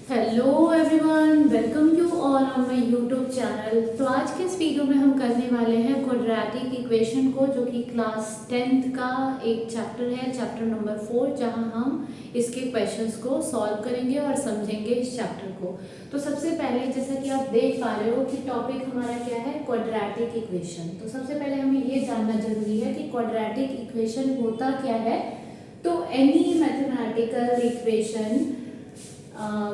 Hello everyone, welcome you all on my YouTube channel. तो आज के इस वीडियो में हम करने वाले हैं क्वाड्रेटिक इक्वेशन को, जो कि क्लास 10th का एक चैप्टर है, चैप्टर नंबर 4, जहां हम इसके क्वेश्चंस को सॉल्व करेंगे और समझेंगे इस चैप्टर को। तो सबसे पहले, जैसा कि आप देख पा रहे हो कि टॉपिक हमारा क्या है, क्वाड्रेटिक इक्वेशन। तो सबसे पहले हमें ये जानना जरूरी है कि क्वाड्रेटिक इक्वेशन होता क्या है। तो any mathematical equation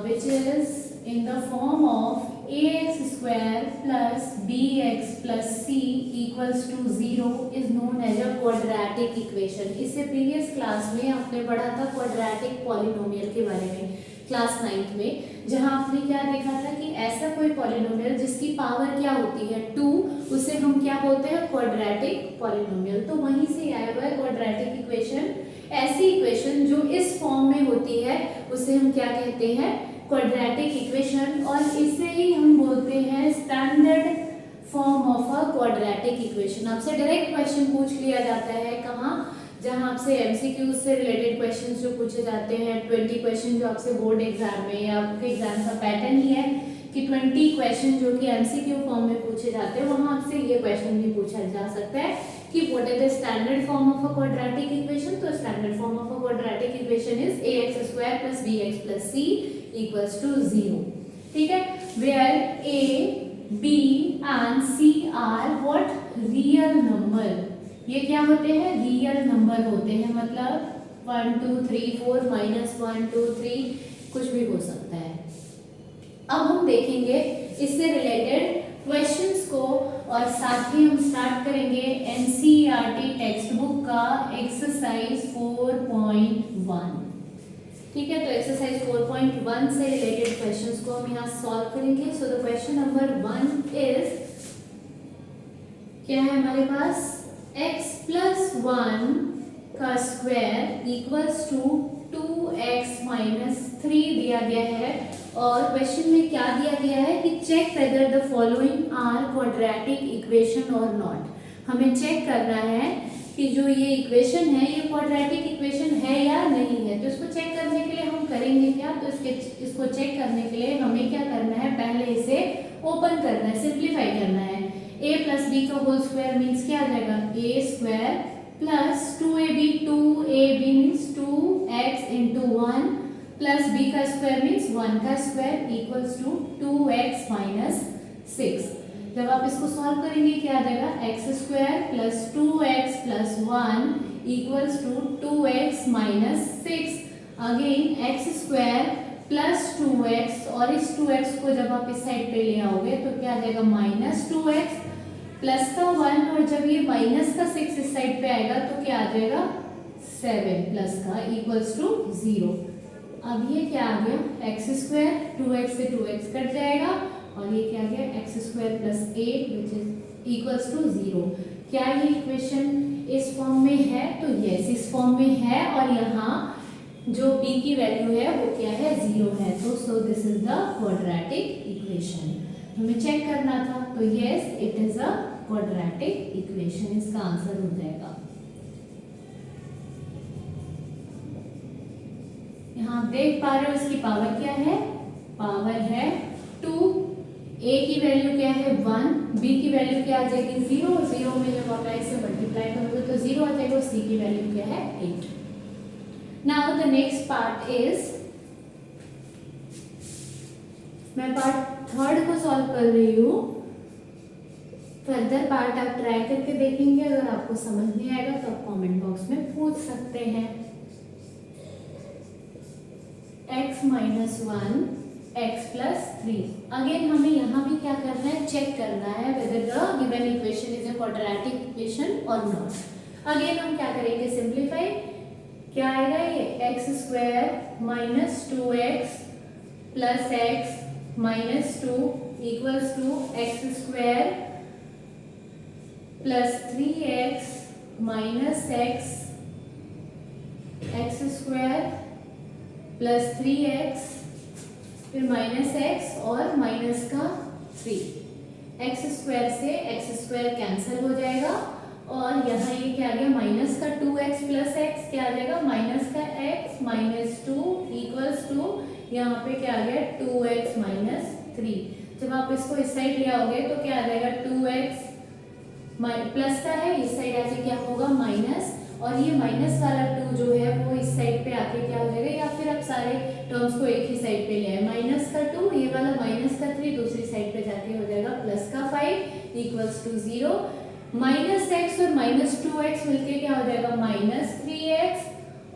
which is in the form of ax square plus bx plus c equals to 0 is known as a quadratic equation। इससे प्रीवियस क्लास में आपने पढ़ा था क्वाड्रेटिक पॉलिनोमियल के बारे में, क्लास 9th में, जहां आपने क्या देखा था कि ऐसा कोई पॉलिनोमियल जिसकी पावर क्या होती है 2, उसे हम क्या बोलते हैं, क्वाड्रेटिक पॉलिनोमियल। तो वहीं से आया हुआ है क्वाड्रेटिक इक्वेशन। ऐसी इक्वेशन जो इस फॉर्म में होती है उसे हम क्या कहते हैं, क्वाड्रेटिक इक्वेशन। और इसे ही हम बोलते हैं standard form of a quadratic equation. आपसे डायरेक्ट क्वेश्चन पूछ लिया जाता है कहाँ, जहां आपसे एमसीक्यू से रिलेटेड क्वेश्चन जो पूछे जाते हैं, 20 क्वेश्चन जो आपसे बोर्ड एग्जाम में या आपके एग्जाम का पैटर्न ही है कि 20 क्वेश्चन जो कि एमसीक्यू फॉर्म में पूछे जाते हैं, वहां आपसे ये क्वेश्चन भी पूछा जा सकता है कि what is the standard form of a quadratic equation. तो standard form of a quadratic equation is ax square plus bx plus c equals to 0। ठीक है, where a b and c are what, real number. ये क्या होते हैं, real number होते हैं। मतलब 1 2 3 4 -1 2 3 कुछ भी हो सकता है। अब हम देखेंगे इससे रिलेटेड क्वेश्चंस को, और साथ ही हम स्टार्ट करेंगे एनसीईआरटी टेक्स्ट बुक का एक्सरसाइज 4.1। ठीक है, तो एक्सरसाइज 4.1 से रिलेटेड क्वेश्चंस को हम यहाँ सॉल्व करेंगे। So the question number 1 is, क्या है हमारे पास, x प्लस 1 का square equals to 2x minus 3 दिया गया है। और क्वेश्चन में क्या दिया गया है कि check whether the following are quadratic equation और नॉट। हमें चेक करना है कि जो ये इक्वेशन है ये क्वाड्रेटिक इक्वेशन है या नहीं है। तो इसको चेक करने के लिए हम करेंगे क्या, तो इसको चेक करने के लिए हमें क्या करना है, पहले इसे ओपन करना है, सिंप्लीफाई करना है। a प्लस बी का होल स्क्वायर मीन्स क्या आ जाएगा, a square plus 2ab, 2ab means 2x into 1 plus b का स्क्वायर मीन्स 1 का square equals to 2x minus 6। जब आप इसको सॉल्व करेंगे क्या आ जाएगा, x square plus 2x plus 1 equals to 2x minus 6। Again x square plus 2x, और इस 2x को जब आप इस साइड पे ले आओगे तो क्या आ जाएगा, माइनस 2x प्लस का 1, और जब ये माइनस का 6 इस साइड पे आएगा तो क्या आ जाएगा, 7 प्लस का इक्वल्स टू 0। अब ये क्या आ गया, एक्स स्क्वायर, 2x से 2x कट जाएगा, और ये क्या आ गया, x square plus 8 which is equals to 0। क्या ये इक्वेशन इस फॉर्म में है, तो यस इस फॉर्म में है, और यहाँ जो b की वैल्यू है वो क्या है, 0 है। तो so this is the quadratic equation. हमें चेक करना था, तो yes it is a quadratic equation, इसका आंसर हो जाएगा। यहाँ देख पा रहे हो इसकी पावर क्या है, पावर है 2, a की वैल्यू क्या है 1, b की वैल्यू क्या आ जाएगी 0, 0 में जब आप से मल्टीप्लाई करोगे तो 0 आ जाएगा, c की वैल्यू क्या है 8। Now the next part is, मैं पार्ट 3rd को सॉल्व कर रही हूँ। फर्दर पार्ट आप ट्राई करके देखेंगे, अगर आपको समझ नहीं आएगा तो आप कमेंट बॉक्स में पूछ सकते हैं। x minus 1 x plus 3। Again हमें यहाँ भी क्या करना है, चेक करना है whether the given equation is a quadratic equation or not। अगेन हम क्या करेंगे, सिंप्लीफाई। क्या आएगा, ये x square minus 2x plus x minus 2 equals to x square plus 3x minus x, x square plus 3x फिर माइनस x और minus का 3, x स्क्वायर से x स्क्वायर कैंसिल हो जाएगा, और यहाँ ये क्या आ गया, माइनस का 2x प्लस x क्या आ जाएगा, माइनस का x माइनस 2 इक्वल्स टू यहाँ पे क्या आ गया 2x माइनस 3। जब आप इसको इस साइड ले आओगे तो क्या आ जाएगा 2x प्लस का है, इस साइड आके क्या होगा माइनस, और ये माइनस वाला 2 जो है वो इस साइड पे आके क्या हो जाएगा, या फिर आप सारे टर्म्स को एक ही साइड पे ले आए, माइनस का 2 ये वाला माइनस का 3 दूसरी साइड पे जाके हो जाएगा प्लस का 5 इक्वल्स टू 0। माइनस एक्स और माइनस 2x मिलके क्या हो जाएगा माइनस 3x,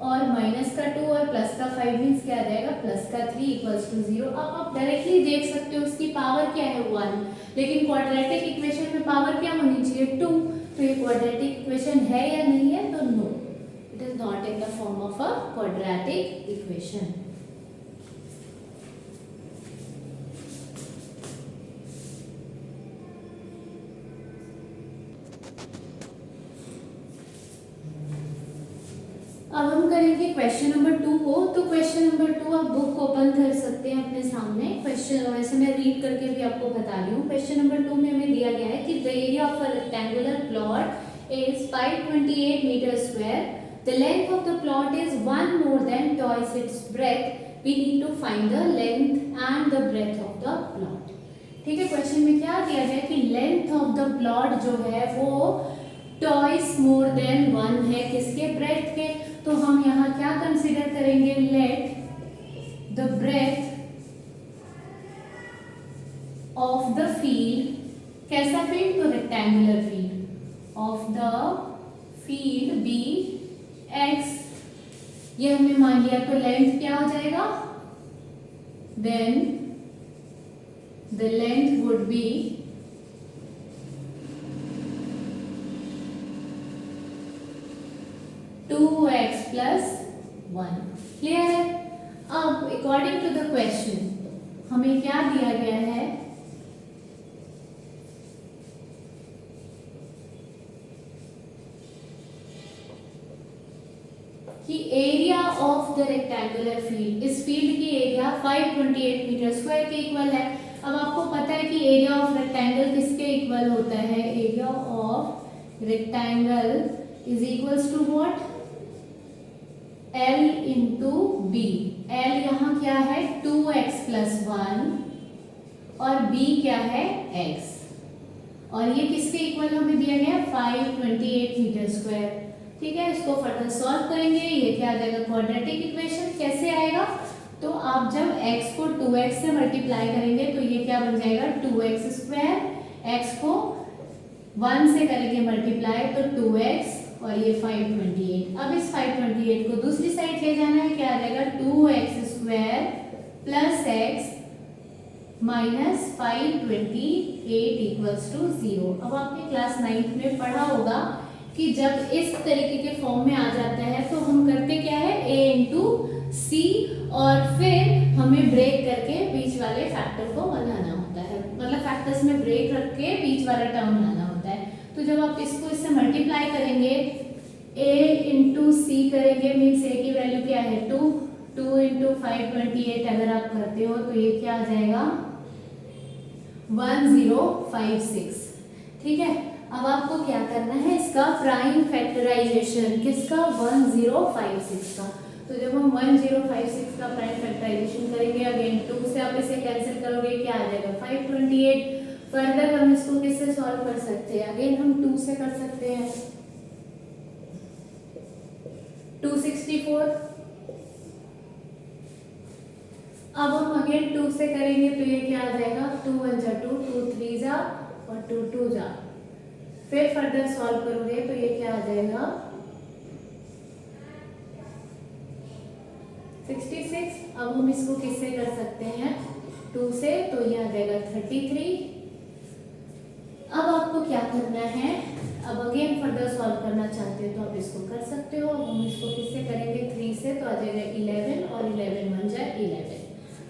और माइनस का 2 और प्लस का 5 मीन्स क्या आ जाएगा प्लस का 3 इक्वल्स टू 0। अब आप डायरेक्टली देख सकते हो उसकी पावर क्या है 1, लेकिन क्वाड्रेटिक इक्वेशन में पावर क्या होनी चाहिए 2, तो ये क्वाड्रेटिक इक्वेशन है या नहीं है, तो no, it is not in the form of a quadratic equation. अब हम करेंगे क्वेश्चन नंबर 2 को। तो क्वेश्चन नंबर 2 आप बुक ओपन कर सकते हैं अपने सामने। क्वेश्चन वैसे मैं रीड करके भी आपको बता रही हूँ। क्वेश्चन नंबर 2 में हमें दिया गया है कि the area of a rectangular plot is 528 metre square, the length of the plot is 1 more than twice its breadth, we need to find the length and the breadth of the plot। ठीक है, question में क्या दिया गया कि length of the plot जो है वो twice more than 1 है, किसके ब्रेथ के, तो हम यहाँ क्या कंसीडर करेंगे, let the breadth of the field, कैसा फील्ड, तो rectangular field of the field be x, ये हमने मान लिया, तो लेंथ क्या हो जाएगा, then the length would be 2x plus 1। Clear है। अब अकॉर्डिंग टू द क्वेश्चन हमें क्या दिया गया है कि area of the rectangular field, इस फील्ड की एरिया 528 मीटर स्क्वायर के इक्वल है। अब आपको पता है कि एरिया ऑफ रेक्टेंगल किसके इक्वल होता है, area of rectangle is equals to what, L into b. L यहाँ क्या है 2x प्लस 1 और b क्या है x, और ये किसके इक्वल हमें दिया गया 528 मीटर स्क्वायर। ठीक है, इसको फर्दर सॉल्व करेंगे, ये क्या आ जाएगा क्वाड्रेटिक इक्वेशन। कैसे आएगा, तो आप जब x को 2x से मल्टीप्लाई करेंगे तो ये क्या बन जाएगा 2x स्क्वायर, x को 1 से करेंगे मल्टीप्लाई तो 2x और ये 528। अब इस 528 को दूसरी साइड ले जाना है, क्या आ जाएगा 2x square plus x minus 528 equals to 0। अब आपने क्लास 9th में पढ़ा होगा कि जब इस तरीके के फॉर्म में आ जाता है तो हम करते क्या है a इंटू सी, और फिर हमें ब्रेक करके बीच वाले फैक्टर को बनाना होता है, मतलब फैक्टर्स में ब्रेक रख के बीच वाला टर्म बनाना होता है। तो जब आप इसको इससे मल्टीप्लाई करेंगे a इंटू सी करेंगे, मीन्स a की वैल्यू क्या है 2, 2 इंटू 528 अगर आप करते हो तो ये क्या आ जाएगा 1056। ठीक है, अब आपको क्या करना है, इसका प्राइम फैक्टराइजेशन, किसका 1056 का। तो जब हम 1056 का प्राइम फैक्टराइजेशन करेंगे, अगेन 2 से आप इसे कैंसिल करोगे, क्या आ जाएगा 528। फर्दर हम इसको किससे सॉल्व कर सकते हैं, अगेन हम 2 से कर सकते हैं, 264। अब हम अगेन 2 से करेंगे तो ये क्या आ जाएगा 2 1 जा 2, 2 3 जा और 2 2 जा। फिर फर्दर सॉल्व करोगे तो ये क्या आ जाएगा 66। अब हम इसको किससे कर सकते हैं 2 से, तो ये आ जाएगा 33। अब आपको क्या करना है, अब अगेन फर्दर सॉल्व करना चाहते हो तो आप इसको कर सकते हो। अब हम इसको किससे करेंगे 3 से, तो आ जाएगा 11 और 11 बन जाए 11।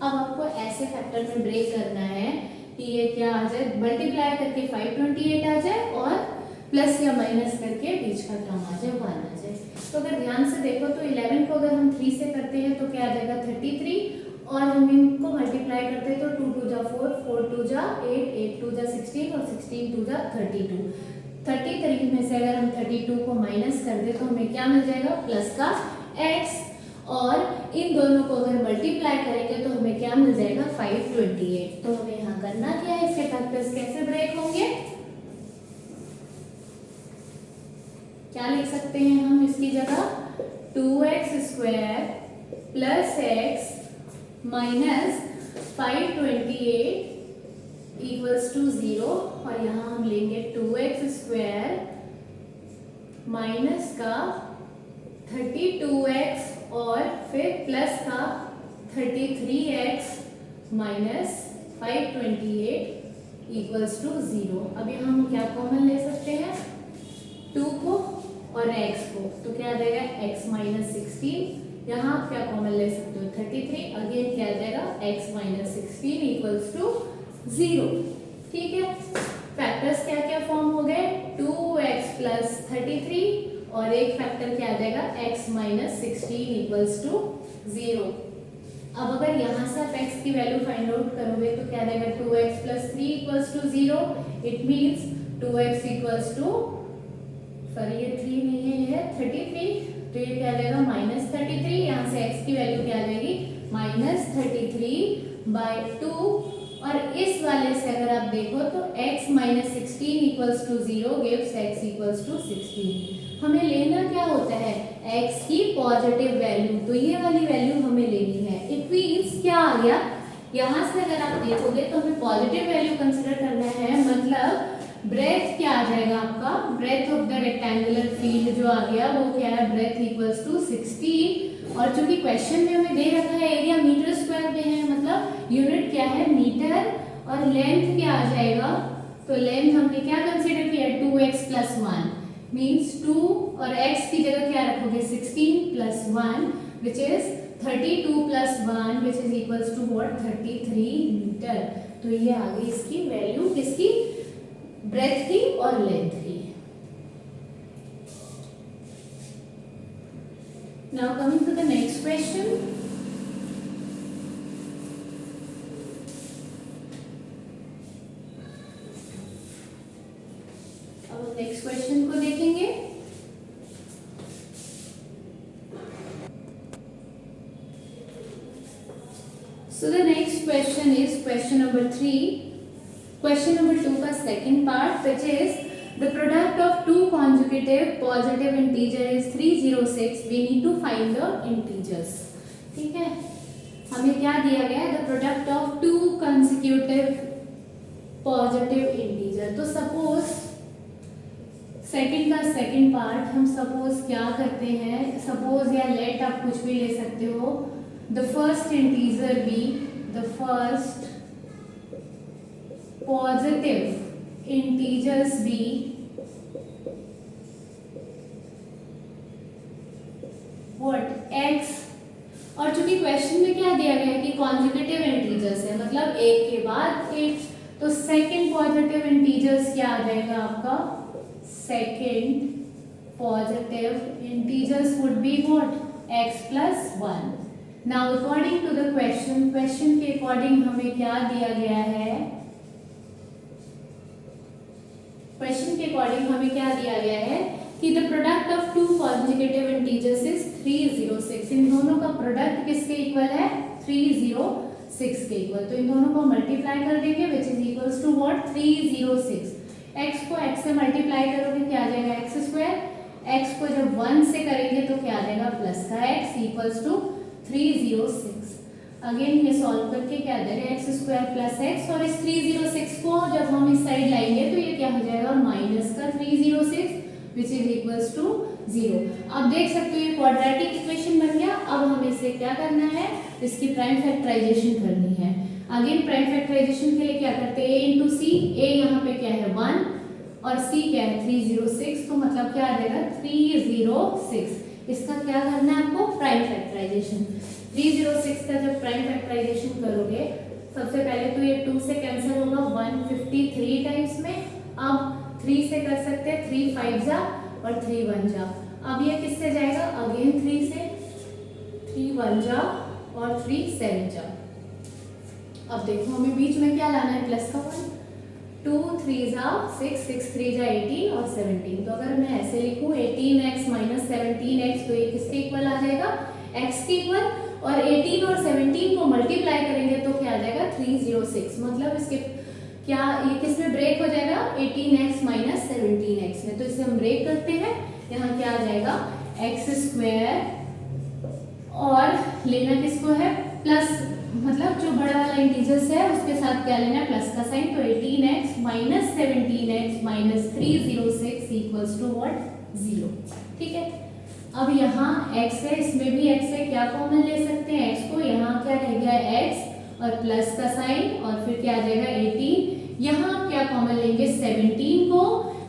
अब आपको ऐसे फैक्टर में ब्रेक करना है कि ये क्या आ जाए, मल्टीप्लाई करके 528 आ जाए और प्लस या माइनस करके बीच का टर्म आ जाए 1 आ जाए। तो अगर ध्यान से देखो तो 11 को अगर हम 3 से करते हैं तो क्या आ जाएगा 33, और हम इनको मल्टीप्लाई करते हैं तो 2 2 जा 4, 4 2 जा 8, 8 2 जा 16 और 16 2 जा 32। 33 में से अगर हम 32 को माइनस कर दे तो हमें क्या मिल जाएगा प्लस का x, और इन दोनों को अगर मल्टीप्लाई करेंगे तो क्या मिल जाएगा 528। तो हमें यहाँ करना क्या है, इसके फैक्टर्स कैसे ब्रेक होंगे, क्या लिख सकते हैं हम इसकी जगह 2x² plus x minus 528 equals to 0, और यहाँ हम लेंगे 2x² माइनस का 32x और फिर प्लस का 33x माइनस 528 इक्वल्स टू 0। अब यहाँ हम क्या कॉमन ले सकते हैं, 2 को और x को, तो क्या आ जाएगा x माइनस 16, यहाँ आप क्या कॉमन ले सकते हो 33, अगेन क्या आ जाएगा x माइनस 16 इक्वल्स टू 0। ठीक है, फैक्टर्स क्या क्या फॉर्म हो गए, 2x प्लस 33 और एक फैक्टर क्या आ जाएगा x माइनस 16 इक्वल्स टू 0। अब अगर यहाँ से आप x की वैल्यू फाइंड आउट करोगे तो क्या आ जाएगा 2x plus 3 equals to 0, it means 2x equals to, sorry ये 3 नहीं है, ये है 33, तो ये क्या आ जाएगा माइनस 33, यहाँ से x की वैल्यू क्या आ जाएगी माइनस 33/2, और इस वाले से अगर आप देखो तो x minus 16 equals to 0 gives x equals to 16। हमें लेना क्या होता है, x की पॉजिटिव वैल्यू, तो ये वाली वैल्यू हमें लेनी है। इट मीन्स क्या आ गया, यहाँ से अगर आप देखोगे तो हमें पॉजिटिव वैल्यू कंसिडर करना है, मतलब ब्रेथ क्या आ जाएगा आपका, breadth of the rectangular field जो आ गया वो क्या है, ब्रेथ इक्वल्स टू 16, और चूंकि क्वेश्चन में हमें दे रखा है एरिया मीटर स्क्वायर में है, मतलब यूनिट क्या है मीटर, और लेंथ क्या आ जाएगा, तो लेंथ हमने क्या कंसीडर किया 2x प्लस 1 मीन्स 2, और x की जगह क्या रखोगे 16 plus 1 which is 32 plus 1 which is equals to what 33 metre. तो ये आ गई इसकी वैल्यू, किसकी, ब्रेथ की और लेंथ की। Now coming to the next question, अब नेक्स्ट क्वेश्चन को देखेंगे। So the next question is question number 3. Question number 2 का second part, which is the product of two consecutive positive integer is 306. We need to find the integers. ठीक है, हमें क्या दिया गया है, the product of two consecutive positive integer। तो suppose second का सेकंड पार्ट हम सपोज क्या करते हैं, सपोज या लेट आप कुछ भी ले सकते हो, the first integer be, the first positive integers be what x, और चूंकि क्वेश्चन में क्या दिया गया है कि कॉन्जुगेटिव इंटीजर्स है, मतलब एक के बाद एक, तो सेकंड पॉजिटिव इंटीजर्स क्या आ जाएगा आपका, second positive integers would be what x plus 1। Now according to the question, question के अकॉर्डिंग हमें क्या दिया गया है, क्वेश्चन के अकॉर्डिंग हमें क्या दिया गया है कि the product of two conjugative integers is 306। इन दोनों का प्रोडक्ट किसके इक्वल है, 306 के इक्वल, तो इन दोनों को मल्टीप्लाई कर देंगे which is equals to what 306। x को x से मल्टीप्लाई करोगे क्या आ जाएगा x स्क्वायर, x को जब 1 से करेंगे तो क्या आ जाएगा प्लस का x इक्वल्स टू 306। अगेन ये सॉल्व करके क्या आ जाएगा एक्स स्क्वायर प्लस एक्स, और इस 306 को जब हम इस साइड लाएंगे तो ये क्या हो जाएगा माइनस का 306 विच इज इक्वल्स टू 0। अब देख सकते हो ये क्वाड्रेटिक इक्वेशन बन गया। अब हमें इसे क्या करना है, इसकी प्राइम फैक्टराइजेशन करनी है। अगेन प्राइम फैक्टराइजेशन के लिए क्या करते हैं, a इंटू सी, a यहाँ पे क्या है 1 और c क्या है 306, तो मतलब क्या आ जाएगा 306। इसका क्या करना है आपको, प्राइम फैक्टराइजेशन। 306 का जब प्राइम फैक्टराइजेशन करोगे, सबसे पहले तो ये 2 से कैंसिल होगा 153 टाइम्स में, अब 3 से कर सकते हैं 3 5 जा और 3 1 जा। अब ये किससे जाएगा, अगेन 3 से, 3 1 जा और 3 7 जा। अब देखो हमें बीच में क्या लाना है, प्लस का 1, 2 3 जा 6, 6 3 जा 18 और 17। तो अगर मैं ऐसे लिखूं 18x माइनस 17x, तो ये किसके इक्वल आ जाएगा, x के इक्वल, और 18 और 17 को मल्टीप्लाई करेंगे तो क्या आ जाएगा 306। मतलब इसके क्या ये किस में ब्रेक हो जाएगा 18x माइनस 17x में। तो इसे हम ब्रेक करते हैं, यहाँ क्या आ जाएगा एक्स स्क्वायर, और लेना किसको है प्लस, मतलब जो बड़ा वाला इंटीजर्स है उसके साथ क्या लेना है प्लस का साइन। तो 18x minus 17x minus 306 equals to what 0। ठीक है, अब यहाँ x है, इसमें भी x है, क्या कॉमन ले सकते हैं x को, यहाँ क्या रह गया x और प्लस का साइन और फिर क्या आ जाएगा 18। यहाँ क्या कॉमन लेंगे 17 को,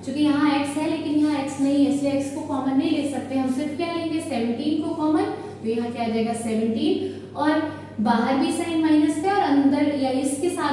क्योंकि यहाँ x है लेकिन यहाँ x नहीं है इसलिए x को कॉमन नहीं ले सकते, हम सिर्फ क्या लेंगे 17 को कॉमन। तो यहाँ क्या आ जाएगा 17, और बाहर भी साइन माइनस है और अंदर या इसके साथ